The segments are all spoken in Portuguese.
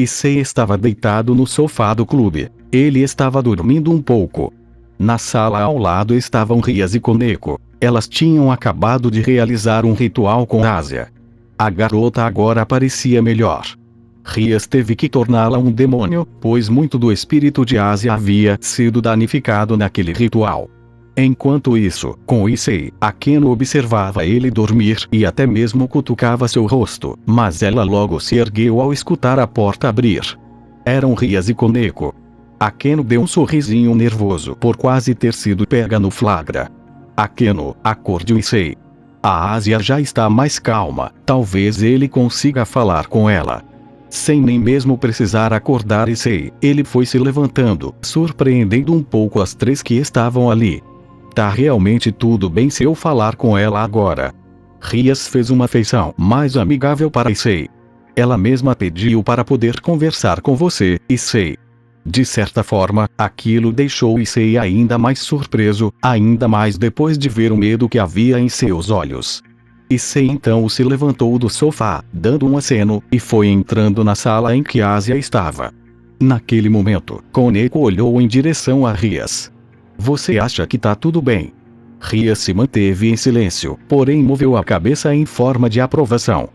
Issei estava deitado no sofá do clube. Ele estava dormindo um pouco. Na sala ao lado estavam Rias e Koneko. Elas tinham acabado de realizar um ritual com Ásia. A garota agora parecia melhor. Rias teve que torná-la um demônio, pois muito do espírito de Ásia havia sido danificado naquele ritual. Enquanto isso, com Issei, Akeno observava ele dormir e até mesmo cutucava seu rosto, mas ela logo se ergueu ao escutar a porta abrir. Eram Rias e Koneko. Akeno deu um sorrisinho nervoso por quase ter sido pega no flagra. Akeno, acorde Issei. A Ásia já está mais calma, talvez ele consiga falar com ela. Sem nem mesmo precisar acordar Issei, ele foi se levantando, surpreendendo um pouco as três que estavam ali. Tá realmente tudo bem se eu falar com ela agora? Rias fez uma feição mais amigável para Issei. Ela mesma pediu para poder conversar com você, Issei. De certa forma, aquilo deixou Issei ainda mais surpreso, ainda mais depois de ver o medo que havia em seus olhos. Issei então se levantou do sofá, dando um aceno, e foi entrando na sala em que Ásia estava. Naquele momento, Koneko olhou em direção a Rias. Você acha que tá tudo bem? Rias se manteve em silêncio, porém moveu a cabeça em forma de aprovação.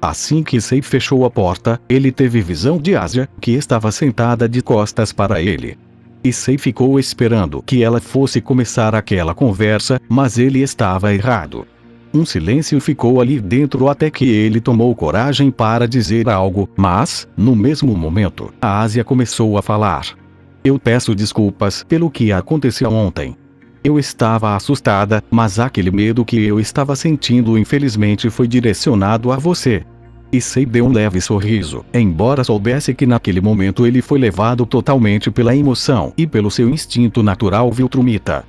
Assim que Issei fechou a porta, ele teve visão de Ásia, que estava sentada de costas para ele. Issei ficou esperando que ela fosse começar aquela conversa, mas ele estava errado. Um silêncio ficou ali dentro até que ele tomou coragem para dizer algo, mas, no mesmo momento, a Ásia começou a falar. Eu peço desculpas pelo que aconteceu ontem. Eu estava assustada, mas aquele medo que eu estava sentindo infelizmente foi direcionado a você. Issei deu um leve sorriso, embora soubesse que naquele momento ele foi levado totalmente pela emoção e pelo seu instinto natural viltrumita.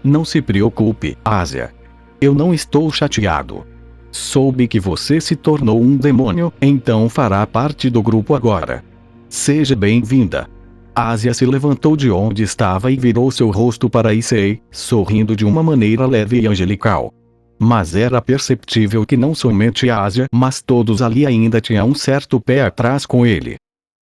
Não se preocupe, Ásia. Eu não estou chateado. Soube que você se tornou um demônio, então fará parte do grupo agora. Seja bem-vinda. Ásia se levantou de onde estava e virou seu rosto para Issei, sorrindo de uma maneira leve e angelical. Mas era perceptível que não somente Ásia, mas todos ali ainda tinham um certo pé atrás com ele.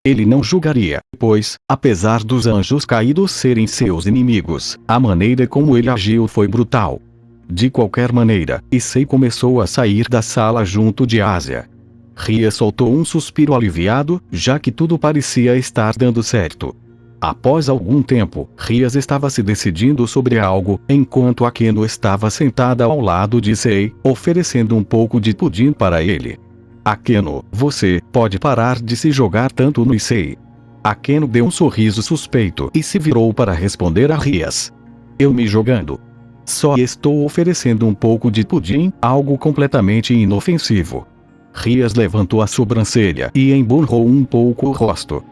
Ele não julgaria, pois, apesar dos anjos caídos serem seus inimigos, a maneira como ele agiu foi brutal. De qualquer maneira, Issei começou a sair da sala junto de Ásia. Rias soltou um suspiro aliviado, já que tudo parecia estar dando certo. Após algum tempo, Rias estava se decidindo sobre algo, enquanto Akeno estava sentada ao lado de Issei, oferecendo um pouco de pudim para ele. Akeno, você pode parar de se jogar tanto no Issei. Akeno deu um sorriso suspeito e se virou para responder a Rias. Eu me jogando? Só estou oferecendo um pouco de pudim, algo completamente inofensivo. Rias levantou a sobrancelha e emburrou um pouco o rosto.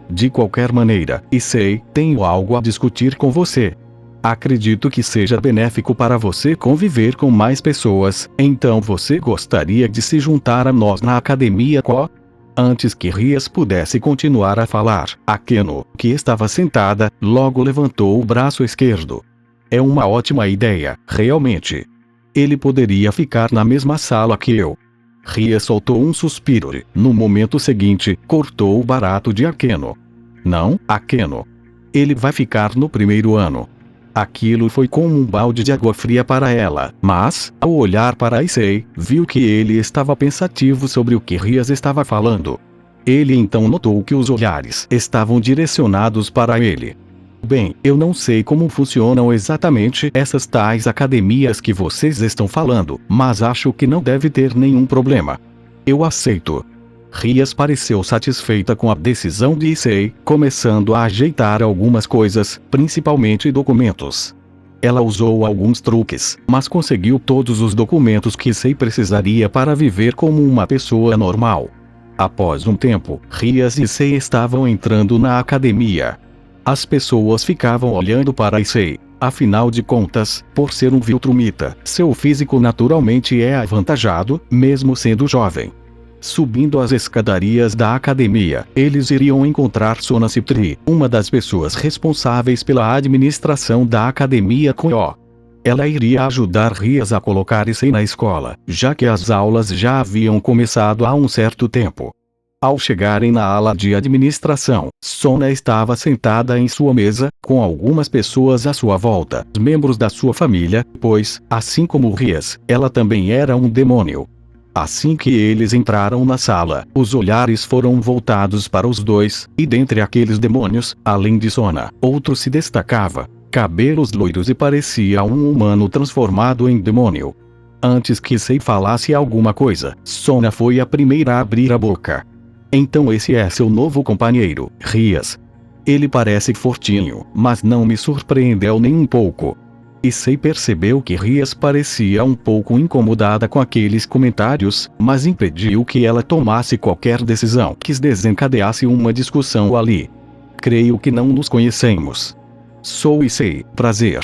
De qualquer maneira, Issei, tenho algo a discutir com você. Acredito que seja benéfico para você conviver com mais pessoas, então você gostaria de se juntar a nós na academia Ko? Antes que Rias pudesse continuar a falar, Akeno, que estava sentada, logo levantou o braço esquerdo. É uma ótima ideia, realmente. Ele poderia ficar na mesma sala que eu. Rias soltou um suspiro e, no momento seguinte, cortou o barato de Akeno. Não, Akeno. Ele vai ficar no primeiro ano. Aquilo foi como um balde de água fria para ela, mas, ao olhar para Issei, viu que ele estava pensativo sobre o que Rias estava falando. Ele então notou que os olhares estavam direcionados para ele. Bem, eu não sei como funcionam exatamente essas tais academias que vocês estão falando, mas acho que não deve ter nenhum problema. Eu aceito. Rias pareceu satisfeita com a decisão de Issei, começando a ajeitar algumas coisas, principalmente documentos. Ela usou alguns truques, mas conseguiu todos os documentos que Issei precisaria para viver como uma pessoa normal. Após um tempo, Rias e Issei estavam entrando na academia. As pessoas ficavam olhando para Issei. Afinal de contas, por ser um viltrumita, seu físico naturalmente é avantajado, mesmo sendo jovem. Subindo as escadarias da academia, eles iriam encontrar Sona Cipri, uma das pessoas responsáveis pela administração da academia Ko. Ela iria ajudar Rias a colocar Issei na escola, já que as aulas já haviam começado há um certo tempo. Ao chegarem na ala de administração, Sona estava sentada em sua mesa, com algumas pessoas à sua volta, membros da sua família, pois, assim como Rias, ela também era um demônio. Assim que eles entraram na sala, os olhares foram voltados para os dois, e dentre aqueles demônios, além de Sona, outro se destacava. Cabelos loiros e parecia um humano transformado em demônio. Antes que Sei falasse alguma coisa, Sona foi a primeira a abrir a boca. Então esse é seu novo companheiro, Rias. Ele parece fortinho, mas não me surpreendeu nem um pouco. E Sei percebeu que Rias parecia um pouco incomodada com aqueles comentários, mas impediu que ela tomasse qualquer decisão que desencadeasse uma discussão ali. Creio que não nos conhecemos. Sou Issei, prazer.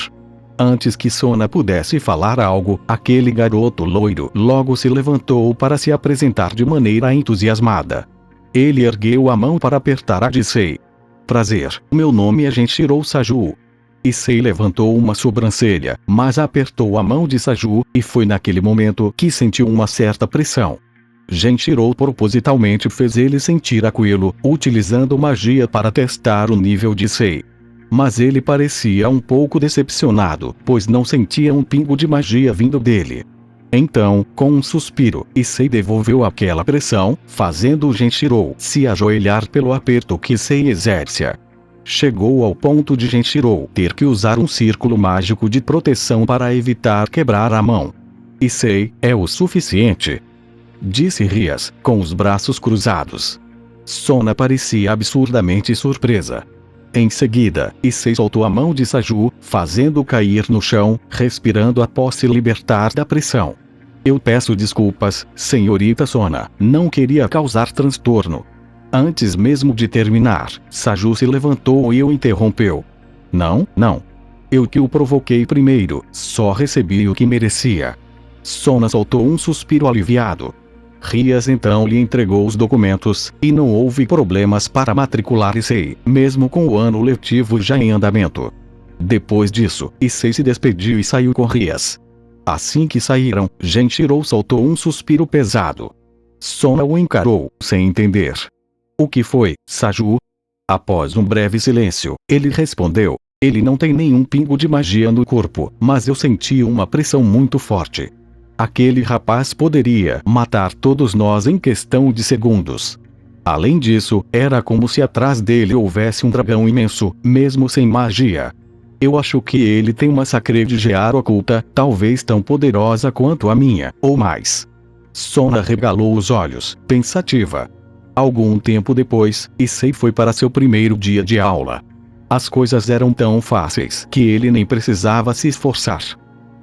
Antes que Sona pudesse falar algo, aquele garoto loiro logo se levantou para se apresentar de maneira entusiasmada. Ele ergueu a mão para apertar a de Issei. Prazer, meu nome é Genshiro Saju. Issei levantou uma sobrancelha, mas apertou a mão de Saju, e foi naquele momento que sentiu uma certa pressão. Genshiro propositalmente fez ele sentir aquilo, utilizando magia para testar o nível de Issei. Mas ele parecia um pouco decepcionado, pois não sentia um pingo de magia vindo dele. Então, com um suspiro, Issei devolveu aquela pressão, fazendo Genshiro se ajoelhar pelo aperto que Issei exercia. Chegou ao ponto de Genshiro ter que usar um círculo mágico de proteção para evitar quebrar a mão. Issei, é o suficiente, disse Rias, com os braços cruzados. Sona parecia absurdamente surpresa. Em seguida, Issei soltou a mão de Saju, fazendo cair no chão, respirando após se libertar da pressão. Eu peço desculpas, senhorita Sona, não queria causar transtorno. Antes mesmo de terminar, Saju se levantou e o interrompeu. Não, não. Eu que o provoquei primeiro, só recebi o que merecia. Sona soltou um suspiro aliviado. Rias então lhe entregou os documentos, e não houve problemas para matricular Issei, mesmo com o ano letivo já em andamento. Depois disso, Issei se despediu e saiu com Rias. Assim que saíram, Genshiro soltou um suspiro pesado. Sona o encarou, sem entender. O que foi, Saju? Após um breve silêncio, ele respondeu. Ele não tem nenhum pingo de magia no corpo, mas eu senti uma pressão muito forte. Aquele rapaz poderia matar todos nós em questão de segundos. Além disso, era como se atrás dele houvesse um dragão imenso, mesmo sem magia. Eu acho que ele tem uma sacre de Gear oculta, talvez tão poderosa quanto a minha, ou mais. Sona regalou os olhos, pensativa. Algum tempo depois, Issei foi para seu primeiro dia de aula. As coisas eram tão fáceis que ele nem precisava se esforçar.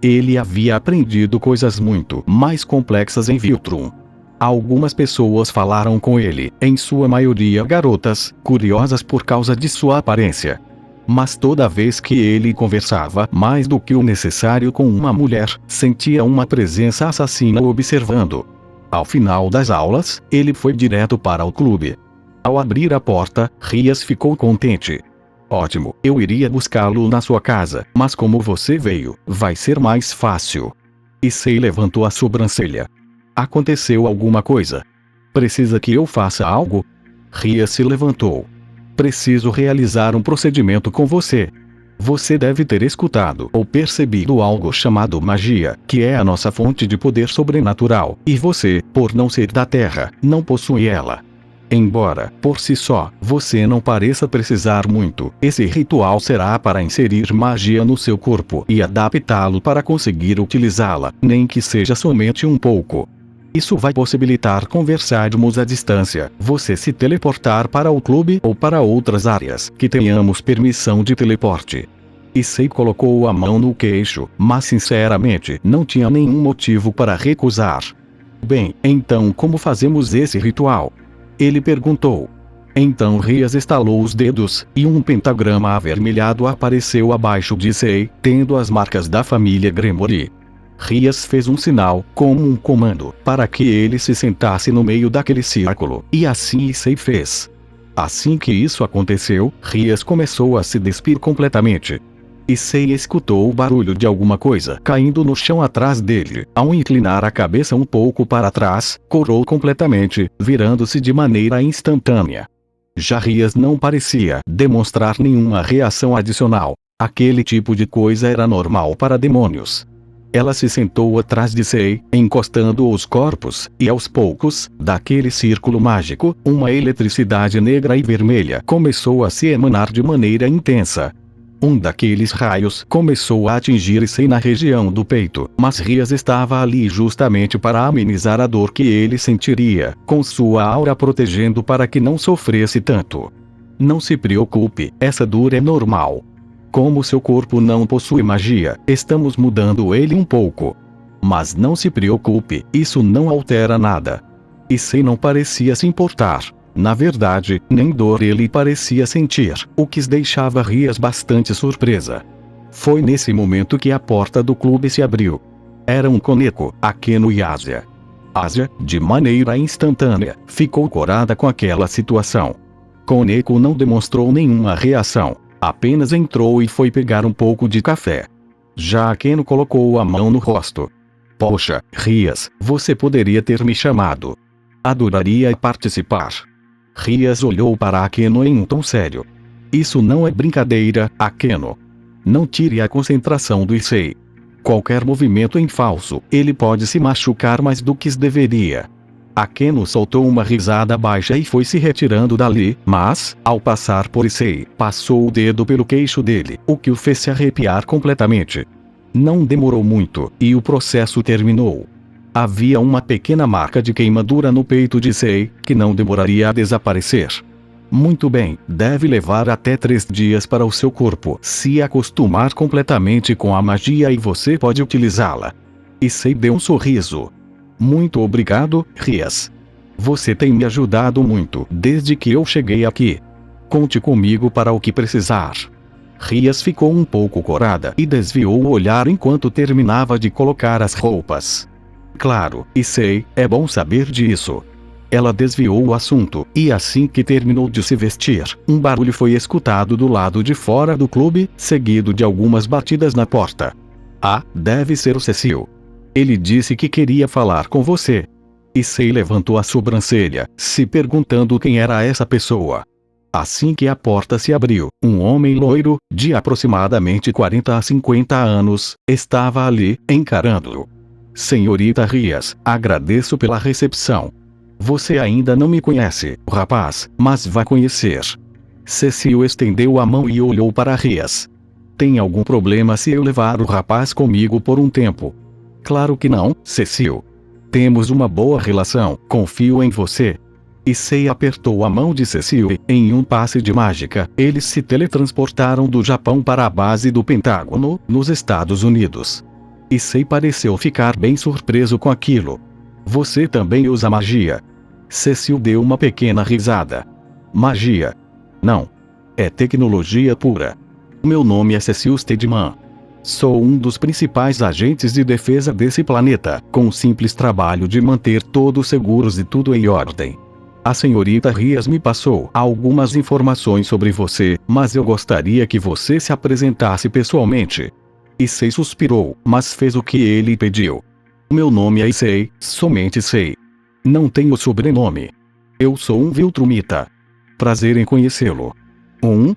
Ele havia aprendido coisas muito mais complexas em Viltrum. Algumas pessoas falaram com ele, em sua maioria garotas, curiosas por causa de sua aparência. Mas toda vez que ele conversava mais do que o necessário com uma mulher, sentia uma presença assassina observando. Ao final das aulas, ele foi direto para o clube. Ao abrir a porta, Rias ficou contente. Ótimo, eu iria buscá-lo na sua casa, mas como você veio, vai ser mais fácil. Issei levantou a sobrancelha. Aconteceu alguma coisa? Precisa que eu faça algo? Rias se levantou. Preciso realizar um procedimento com você. Você deve ter escutado ou percebido algo chamado magia, que é a nossa fonte de poder sobrenatural, e você, por não ser da Terra, não possui ela. Embora, por si só, você não pareça precisar muito, esse ritual será para inserir magia no seu corpo e adaptá-lo para conseguir utilizá-la, nem que seja somente um pouco. Isso vai possibilitar conversarmos à distância, você se teleportar para o clube ou para outras áreas que tenhamos permissão de teleporte. Issei colocou a mão no queixo, mas sinceramente não tinha nenhum motivo para recusar. Bem, então como fazemos esse ritual? Ele perguntou. Então Rias estalou os dedos, e um pentagrama avermelhado apareceu abaixo de Issei, tendo as marcas da família Gremory. Rias fez um sinal, como um comando, para que ele se sentasse no meio daquele círculo, e assim Issei fez. Assim que isso aconteceu, Rias começou a se despir completamente. Issei escutou o barulho de alguma coisa caindo no chão atrás dele. Ao inclinar a cabeça um pouco para trás, corou completamente, virando-se de maneira instantânea. Rias não parecia demonstrar nenhuma reação adicional. Aquele tipo de coisa era normal para demônios. Ela se sentou atrás de Sei, encostando os corpos, e aos poucos, daquele círculo mágico, uma eletricidade negra e vermelha começou a se emanar de maneira intensa. Um daqueles raios começou a atingir Sei na região do peito, mas Rias estava ali justamente para amenizar a dor que ele sentiria, com sua aura protegendo para que não sofresse tanto. Não se preocupe, essa dor é normal. Como seu corpo não possui magia, estamos mudando ele um pouco. Mas não se preocupe, isso não altera nada. Sei não parecia se importar. Na verdade, nem dor ele parecia sentir, o que deixava Rias bastante surpresa. Foi nesse momento que a porta do clube se abriu. Eram Koneko, Akeno e Asia. Asia, de maneira instantânea, ficou corada com aquela situação. Koneko não demonstrou nenhuma reação, apenas entrou e foi pegar um pouco de café. Já Akeno colocou a mão no rosto. Poxa, Rias, você poderia ter me chamado. Adoraria participar. Rias olhou para Akeno em um tom sério. Isso não é brincadeira, Akeno. Não tire a concentração do Issei. Qualquer movimento em falso, ele pode se machucar mais do que deveria. Akeno soltou uma risada baixa e foi se retirando dali, mas, ao passar por Issei, passou o dedo pelo queixo dele, o que o fez se arrepiar completamente. Não demorou muito, e o processo terminou. Havia uma pequena marca de queimadura no peito de Issei, que não demoraria a desaparecer. Muito bem, deve levar até 3 dias para o seu corpo se acostumar completamente com a magia e você pode utilizá-la. Issei deu um sorriso. Muito obrigado, Rias. Você tem me ajudado muito desde que eu cheguei aqui. Conte comigo para o que precisar. Rias ficou um pouco corada e desviou o olhar enquanto terminava de colocar as roupas. Claro, Issei, é bom saber disso. Ela desviou o assunto, e assim que terminou de se vestir, um barulho foi escutado do lado de fora do clube, seguido de algumas batidas na porta. Ah, deve ser o Cecil. Ele disse que queria falar com você. Issei levantou a sobrancelha, se perguntando quem era essa pessoa. Assim que a porta se abriu, um homem loiro, de aproximadamente 40 a 50 anos, estava ali, encarando-o. Senhorita Rias, agradeço pela recepção. Você ainda não me conhece, rapaz, mas vai conhecer. Cecil estendeu a mão e olhou para Rias. Tem algum problema se eu levar o rapaz comigo por um tempo? Claro que não, Cecil. Temos uma boa relação, confio em você. Issei apertou a mão de Cecil e, em um passe de mágica, eles se teletransportaram do Japão para a base do Pentágono, nos Estados Unidos. Issei pareceu ficar bem surpreso com aquilo. Você também usa magia? Cecil deu uma pequena risada. Magia? Não. É tecnologia pura. Meu nome é Cecil Stedman. Sou um dos principais agentes de defesa desse planeta, com o simples trabalho de manter todos seguros e tudo em ordem. A senhorita Rias me passou algumas informações sobre você, mas eu gostaria que você se apresentasse pessoalmente. Issei suspirou, mas fez o que ele pediu. Meu nome é Issei, somente Issei. Não tenho sobrenome. Eu sou um Viltrumita. Prazer em conhecê-lo.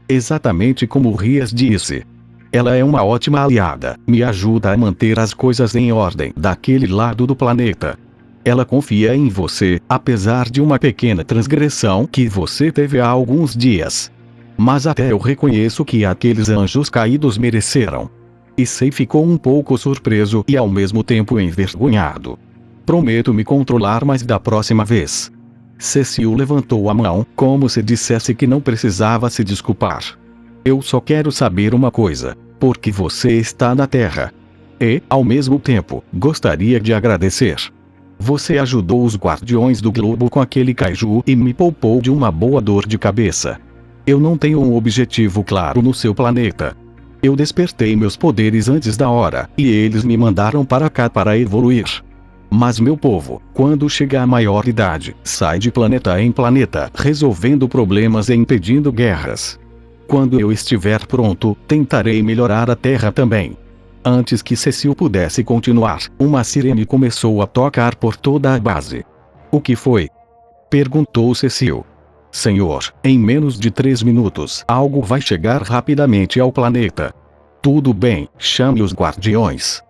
Exatamente como Rias disse. Ela é uma ótima aliada, me ajuda a manter as coisas em ordem daquele lado do planeta. Ela confia em você, apesar de uma pequena transgressão que você teve há alguns dias. Mas até eu reconheço que aqueles anjos caídos mereceram. Issei ficou um pouco surpreso e ao mesmo tempo envergonhado. Prometo me controlar mais da próxima vez. Cecil levantou a mão, como se dissesse que não precisava se desculpar. Eu só quero saber uma coisa. Por que você está na Terra? E, ao mesmo tempo, gostaria de agradecer. Você ajudou os Guardiões do Globo com aquele kaiju e me poupou de uma boa dor de cabeça. Eu não tenho um objetivo claro no seu planeta. Eu despertei meus poderes antes da hora, e eles me mandaram para cá para evoluir. Mas meu povo, quando chega à maior idade, sai de planeta em planeta, resolvendo problemas e impedindo guerras. Quando eu estiver pronto, tentarei melhorar a Terra também. Antes que Cecil pudesse continuar, uma sirene começou a tocar por toda a base. O que foi? Perguntou Cecil. Senhor, em menos de 3 minutos, algo vai chegar rapidamente ao planeta. Tudo bem, chame os guardiões.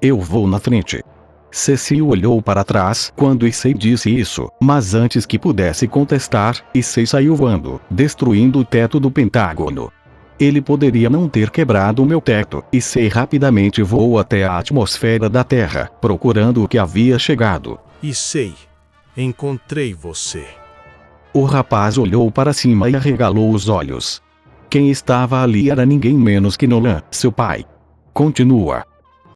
Eu vou na frente. Cecil olhou para trás quando Issei disse isso, mas antes que pudesse contestar, Issei saiu voando, destruindo o teto do Pentágono. Ele poderia não ter quebrado o meu teto. Issei rapidamente voou até a atmosfera da Terra, procurando o que havia chegado. Issei, encontrei você. O rapaz olhou para cima e arregalou os olhos. Quem estava ali era ninguém menos que Nolan, seu pai. Continua.